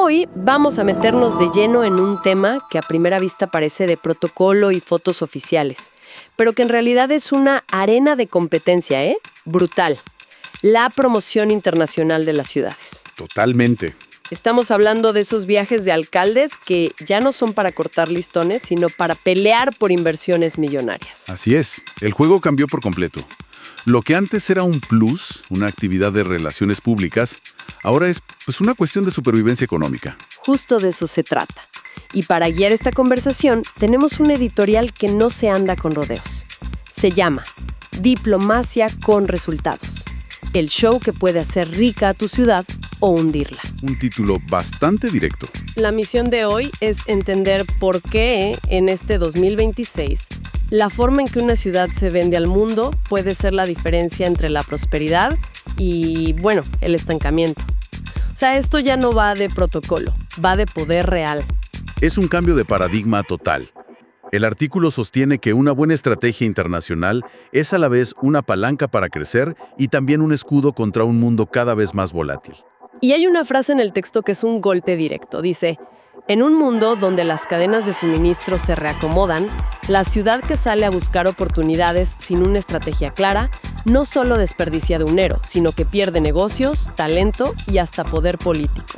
Hoy vamos a meternos de lleno en un tema que a primera vista parece de protocolo y fotos oficiales, pero que en realidad es una arena de competencia, brutal. La promoción internacional de las ciudades. Totalmente. Estamos hablando de esos viajes de alcaldes que ya no son para cortar listones, sino para pelear por inversiones millonarias. Así es, el juego cambió por completo. Lo que antes era un plus, una actividad de relaciones públicas, ahora es una cuestión de supervivencia económica. Justo de eso se trata. Y para guiar esta conversación, tenemos un editorial que no se anda con rodeos. Se llama Diplomacia con Resultados. El show que puede hacer rica a tu ciudad o hundirla. Un título bastante directo. La misión de hoy es entender por qué en este 2026 la forma en que una ciudad se vende al mundo puede ser la diferencia entre la prosperidad y, el estancamiento. O sea, esto ya no va de protocolo, va de poder real. Es un cambio de paradigma total. El artículo sostiene que una buena estrategia internacional es a la vez una palanca para crecer y también un escudo contra un mundo cada vez más volátil. Y hay una frase en el texto que es un golpe directo. Dice, en un mundo donde las cadenas de suministro se reacomodan, la ciudad que sale a buscar oportunidades sin una estrategia clara no solo desperdicia dinero, sino que pierde negocios, talento y hasta poder político.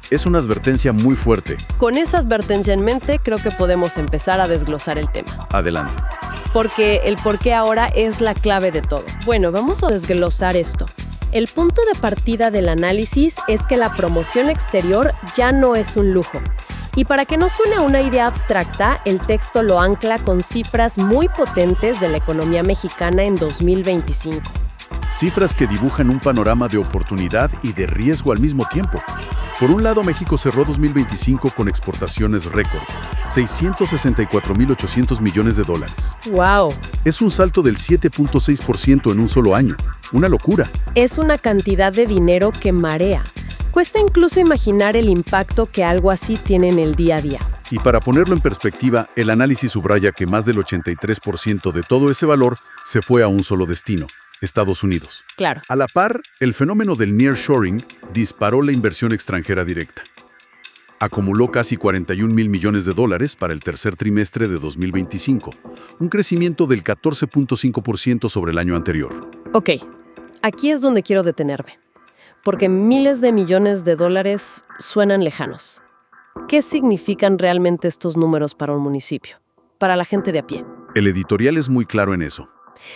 Es una advertencia muy fuerte. Con esa advertencia en mente, creo que podemos empezar a desglosar el tema. Adelante. Porque el por qué ahora es la clave de todo. Bueno, vamos a desglosar esto. El punto de partida del análisis es que la promoción exterior ya no es un lujo. Y para que no suene a una idea abstracta, el texto lo ancla con cifras muy potentes de la economía mexicana en 2025. Cifras que dibujan un panorama de oportunidad y de riesgo al mismo tiempo. Por un lado, México cerró 2025 con exportaciones récord, $664,800 millones. ¡Wow! Es un salto del 7.6% en un solo año. Una locura. Es una cantidad de dinero que marea. Cuesta incluso imaginar el impacto que algo así tiene en el día a día. Y para ponerlo en perspectiva, el análisis subraya que más del 83% de todo ese valor se fue a un solo destino: Estados Unidos. Claro. A la par, el fenómeno del nearshoring disparó la inversión extranjera directa. Acumuló casi $41,000 millones para el tercer trimestre de 2025, un crecimiento del 14.5% sobre el año anterior. Ok, aquí es donde quiero detenerme, porque miles de millones de dólares suenan lejanos. ¿Qué significan realmente estos números para un municipio, para la gente de a pie? El editorial es muy claro en eso.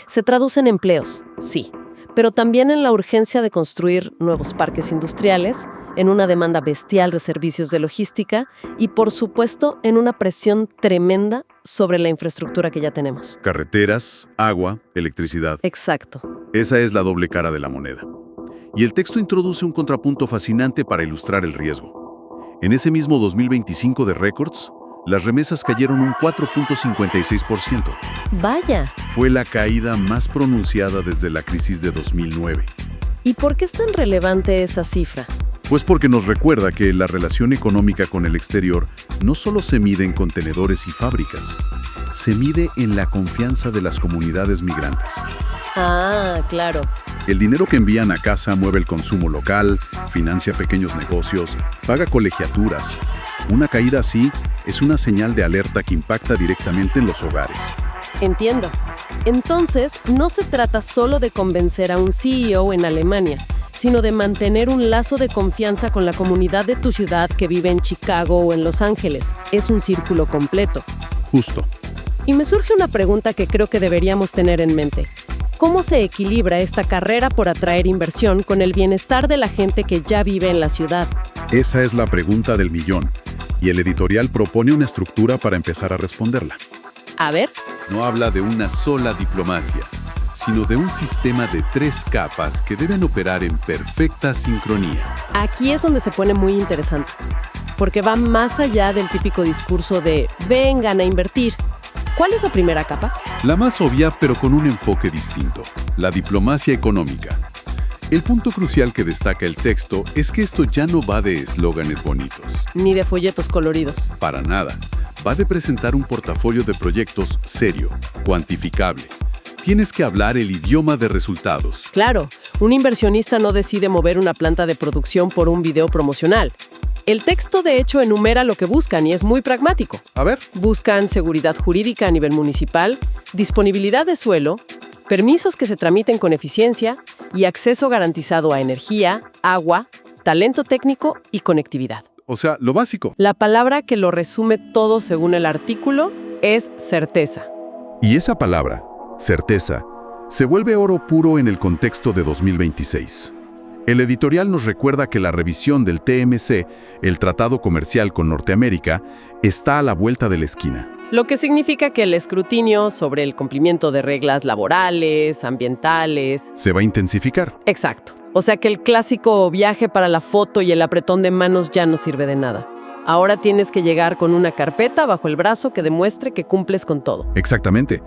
Se traducen en empleos, sí, pero también en la urgencia de construir nuevos parques industriales, en una demanda bestial de servicios de logística y, por supuesto, en una presión tremenda sobre la infraestructura que ya tenemos. Carreteras, agua, electricidad. Exacto. Esa es la doble cara de la moneda. Y el texto introduce un contrapunto fascinante para ilustrar el riesgo. En ese mismo 2025 de récords, las remesas cayeron un 4.56%. ¡Vaya! Fue la caída más pronunciada desde la crisis de 2009. ¿Y por qué es tan relevante esa cifra? Pues porque nos recuerda que la relación económica con el exterior no solo se mide en contenedores y fábricas, se mide en la confianza de las comunidades migrantes. Ah, claro. El dinero que envían a casa mueve el consumo local, financia pequeños negocios, paga colegiaturas. Una caída así es una señal de alerta que impacta directamente en los hogares. Entiendo. Entonces, no se trata solo de convencer a un CEO en Alemania, sino de mantener un lazo de confianza con la comunidad de tu ciudad que vive en Chicago o en Los Ángeles. Es un círculo completo. Justo. Y me surge una pregunta que creo que deberíamos tener en mente. ¿Cómo se equilibra esta carrera por atraer inversión con el bienestar de la gente que ya vive en la ciudad? Esa es la pregunta del millón, y el editorial propone una estructura para empezar a responderla. A ver. No habla de una sola diplomacia, sino de un sistema de 3 capas que deben operar en perfecta sincronía. Aquí es donde se pone muy interesante, porque va más allá del típico discurso de vengan a invertir. ¿Cuál es la primera capa? La más obvia, pero con un enfoque distinto: la diplomacia económica. El punto crucial que destaca el texto es que esto ya no va de eslóganes bonitos. Ni de folletos coloridos. Para nada. Va de presentar un portafolio de proyectos serio, cuantificable. Tienes que hablar el idioma de resultados. Claro, un inversionista no decide mover una planta de producción por un video promocional. El texto de hecho enumera lo que buscan y es muy pragmático. A ver. Buscan seguridad jurídica a nivel municipal, disponibilidad de suelo, permisos que se tramiten con eficiencia y acceso garantizado a energía, agua, talento técnico y conectividad. O sea, lo básico. La palabra que lo resume todo según el artículo es certeza. Y esa palabra, certeza, se vuelve oro puro en el contexto de 2026. El editorial nos recuerda que la revisión del TMC, el Tratado Comercial con Norteamérica, está a la vuelta de la esquina. Lo que significa que el escrutinio sobre el cumplimiento de reglas laborales, ambientales... Se va a intensificar. Exacto. O sea que el clásico viaje para la foto y el apretón de manos ya no sirve de nada. Ahora tienes que llegar con una carpeta bajo el brazo que demuestre que cumples con todo. Exactamente.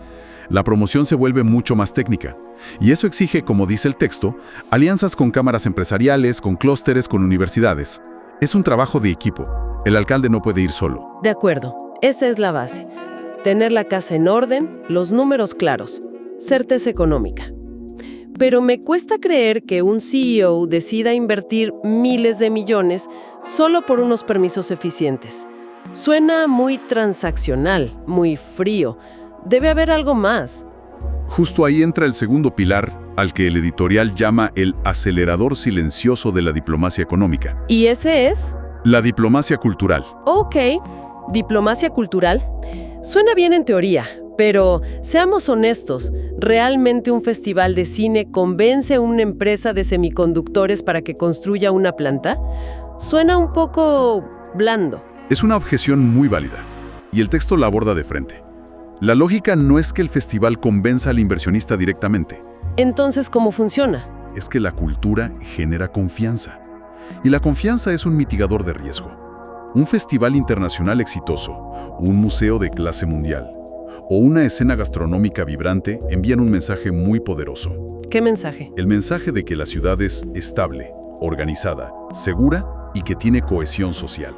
La promoción se vuelve mucho más técnica. Y eso exige, como dice el texto, alianzas con cámaras empresariales, con clústeres, con universidades. Es un trabajo de equipo. El alcalde no puede ir solo. De acuerdo. Esa es la base. Tener la casa en orden, los números claros, certeza económica. Pero me cuesta creer que un CEO decida invertir miles de millones solo por unos permisos eficientes. Suena muy transaccional, muy frío. Debe haber algo más. Justo ahí entra el segundo pilar, al que el editorial llama el acelerador silencioso de la diplomacia económica. ¿Y ese es? La diplomacia cultural. Ok, diplomacia cultural. Suena bien en teoría, pero seamos honestos, ¿realmente un festival de cine convence a una empresa de semiconductores para que construya una planta? Suena un poco blando. Es una objeción muy válida, y el texto la aborda de frente. La lógica no es que el festival convenza al inversionista directamente. Entonces, ¿cómo funciona? Es que la cultura genera confianza. Y la confianza es un mitigador de riesgo. Un festival internacional exitoso, un museo de clase mundial o una escena gastronómica vibrante envían un mensaje muy poderoso. ¿Qué mensaje? El mensaje de que la ciudad es estable, organizada, segura y que tiene cohesión social.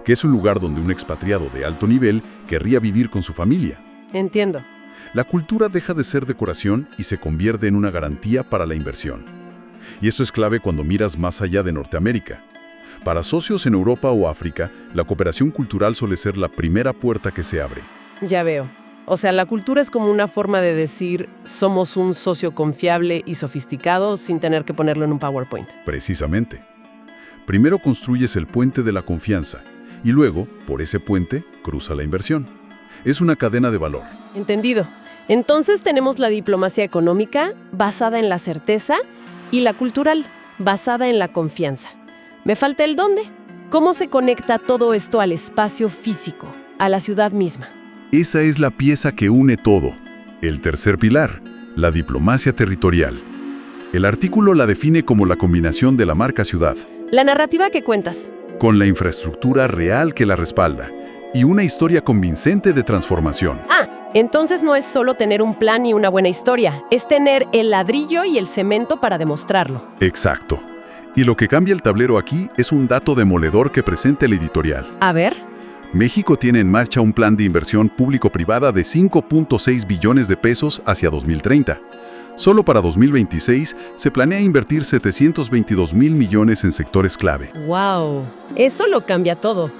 Que es un lugar donde un expatriado de alto nivel querría vivir con su familia. Entiendo. La cultura deja de ser decoración y se convierte en una garantía para la inversión. Y esto es clave cuando miras más allá de Norteamérica. Para socios en Europa o África, la cooperación cultural suele ser la primera puerta que se abre. Ya veo. O sea, la cultura es como una forma de decir somos un socio confiable y sofisticado sin tener que ponerlo en un PowerPoint. Precisamente. Primero construyes el puente de la confianza y luego, por ese puente, cruza la inversión. Es una cadena de valor. Entendido. Entonces tenemos la diplomacia económica basada en la certeza y la cultural basada en la confianza. Me falta el dónde. ¿Cómo se conecta todo esto al espacio físico, a la ciudad misma? Esa es la pieza que une todo. El tercer pilar, la diplomacia territorial. El artículo la define como la combinación de la marca ciudad, La narrativa que cuentas. con la infraestructura real que la respalda y una historia convincente de transformación. Entonces no es solo tener un plan y una buena historia, es tener el ladrillo y el cemento para demostrarlo. Exacto. Y lo que cambia el tablero aquí es un dato demoledor que presenta el editorial. A ver. México tiene en marcha un plan de inversión público-privada de 5.6 billones de pesos hacia 2030. Solo para 2026 se planea invertir 722,000 millones en sectores clave. ¡Wow! Eso lo cambia todo.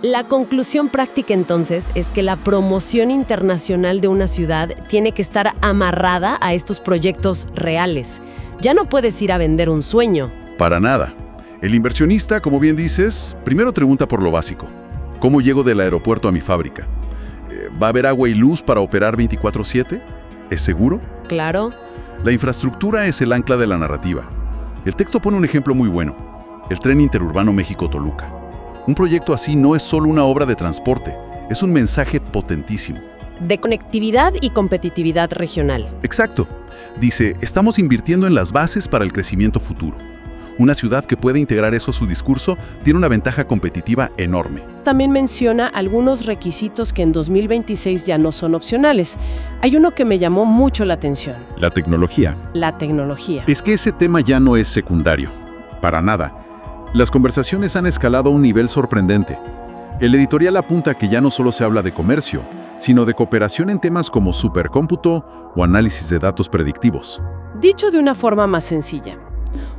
La conclusión práctica entonces es que la promoción internacional de una ciudad tiene que estar amarrada a estos proyectos reales. Ya no puedes ir a vender un sueño. Para nada. El inversionista, como bien dices, primero pregunta por lo básico. ¿Cómo llego del aeropuerto a mi fábrica? ¿Va a haber agua y luz para operar 24/7? ¿Es seguro? Claro. La infraestructura es el ancla de la narrativa. El texto pone un ejemplo muy bueno. El tren interurbano México-Toluca. Un proyecto así no es solo una obra de transporte, es un mensaje potentísimo. De conectividad y competitividad regional. Exacto. Dice, estamos invirtiendo en las bases para el crecimiento futuro. Una ciudad que puede integrar eso a su discurso tiene una ventaja competitiva enorme. También menciona algunos requisitos que en 2026 ya no son opcionales. Hay uno que me llamó mucho la atención. La tecnología. La tecnología. Es que ese tema ya no es secundario. Para nada. Las conversaciones han escalado a un nivel sorprendente. El editorial apunta que ya no solo se habla de comercio, sino de cooperación en temas como supercómputo o análisis de datos predictivos. Dicho de una forma más sencilla,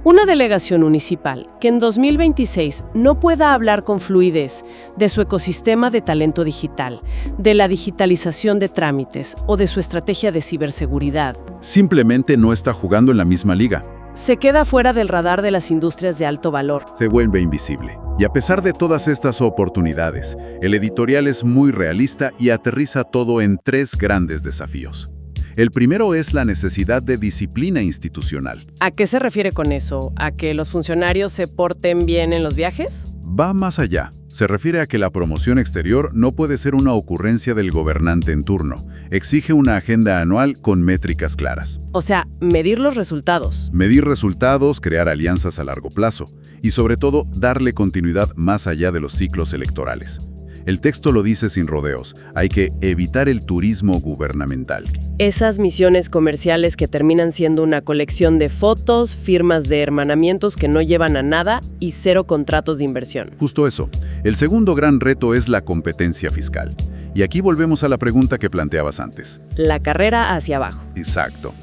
Una delegación municipal que en 2026 no pueda hablar con fluidez de su ecosistema de talento digital, de la digitalización de trámites o de su estrategia de ciberseguridad, Simplemente no está jugando en la misma liga. se queda fuera del radar de las industrias de alto valor. Se vuelve invisible. Y a pesar de todas estas oportunidades, el editorial es muy realista y aterriza todo en 3 grandes desafíos. El primero es la necesidad de disciplina institucional. ¿A qué se refiere con eso? ¿A que los funcionarios se porten bien en los viajes? Va más allá. Se refiere a que la promoción exterior no puede ser una ocurrencia del gobernante en turno. Exige una agenda anual con métricas claras. O sea, medir los resultados. Medir resultados, crear alianzas a largo plazo y, sobre todo, darle continuidad más allá de los ciclos electorales. El texto lo dice sin rodeos. Hay que evitar el turismo gubernamental. Esas misiones comerciales que terminan siendo una colección de fotos, firmas de hermanamientos que no llevan a nada y 0 contratos de inversión. Justo eso. El segundo gran reto es la competencia fiscal. Y aquí volvemos a la pregunta que planteabas antes. La carrera hacia abajo. Exacto.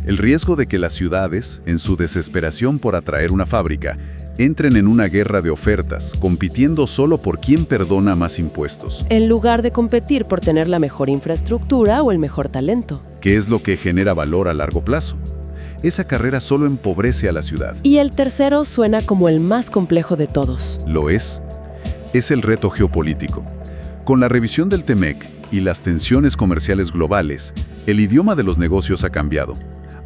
El riesgo de que las ciudades, en su desesperación por atraer una fábrica, entren en una guerra de ofertas, compitiendo solo por quién perdona más impuestos. En lugar de competir por tener la mejor infraestructura o el mejor talento. ¿Qué es lo que genera valor a largo plazo? Esa carrera solo empobrece a la ciudad. Y el tercero suena como el más complejo de todos. ¿Lo es? Es el reto geopolítico. Con la revisión del TEMEC y las tensiones comerciales globales, el idioma de los negocios ha cambiado.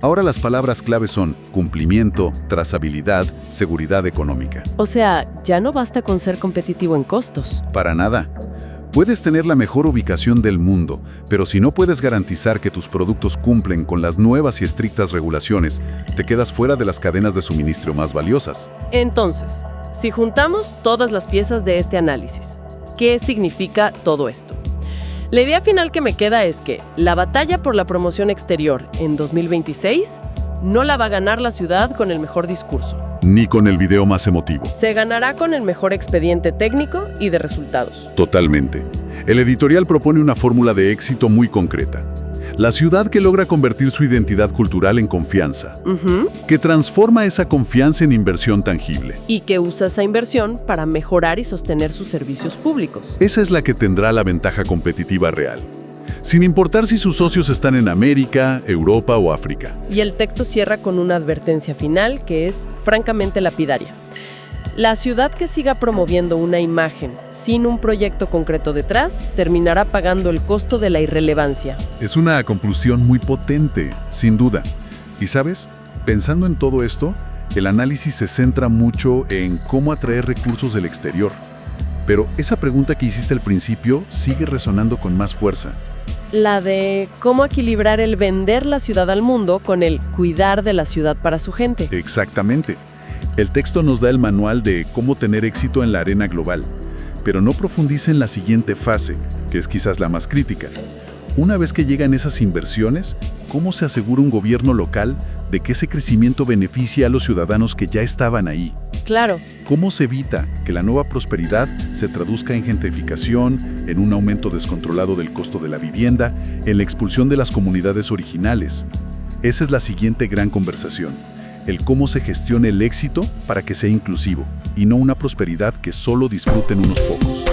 Ahora las palabras clave son cumplimiento, trazabilidad, seguridad económica. O sea, ya no basta con ser competitivo en costos. Para nada. Puedes tener la mejor ubicación del mundo, pero si no puedes garantizar que tus productos cumplen con las nuevas y estrictas regulaciones, te quedas fuera de las cadenas de suministro más valiosas. Entonces, si juntamos todas las piezas de este análisis, ¿qué significa todo esto? La idea final que me queda es que la batalla por la promoción exterior en 2026 no la va a ganar la ciudad con el mejor discurso. Ni con el video más emotivo. Se ganará con el mejor expediente técnico y de resultados. Totalmente. El editorial propone una fórmula de éxito muy concreta. La ciudad que logra convertir su identidad cultural en confianza, que transforma esa confianza en inversión tangible. Y que usa esa inversión para mejorar y sostener sus servicios públicos. Esa es la que tendrá la ventaja competitiva real, sin importar si sus socios están en América, Europa o África. Y el texto cierra con una advertencia final que es francamente lapidaria. La ciudad que siga promoviendo una imagen sin un proyecto concreto detrás terminará pagando el costo de la irrelevancia. Es una conclusión muy potente, sin duda. Y ¿sabes? Pensando en todo esto, el análisis se centra mucho en cómo atraer recursos del exterior. Pero esa pregunta que hiciste al principio sigue resonando con más fuerza. La de cómo equilibrar el vender la ciudad al mundo con el cuidar de la ciudad para su gente. Exactamente. El texto nos da el manual de cómo tener éxito en la arena global, pero no profundiza en la siguiente fase, que es quizás la más crítica. Una vez que llegan esas inversiones, ¿cómo se asegura un gobierno local de que ese crecimiento beneficie a los ciudadanos que ya estaban ahí? Claro. ¿Cómo se evita que la nueva prosperidad se traduzca en gentrificación, en un aumento descontrolado del costo de la vivienda, en la expulsión de las comunidades originales? Esa es la siguiente gran conversación. El cómo se gestiona el éxito para que sea inclusivo y no una prosperidad que solo disfruten unos pocos.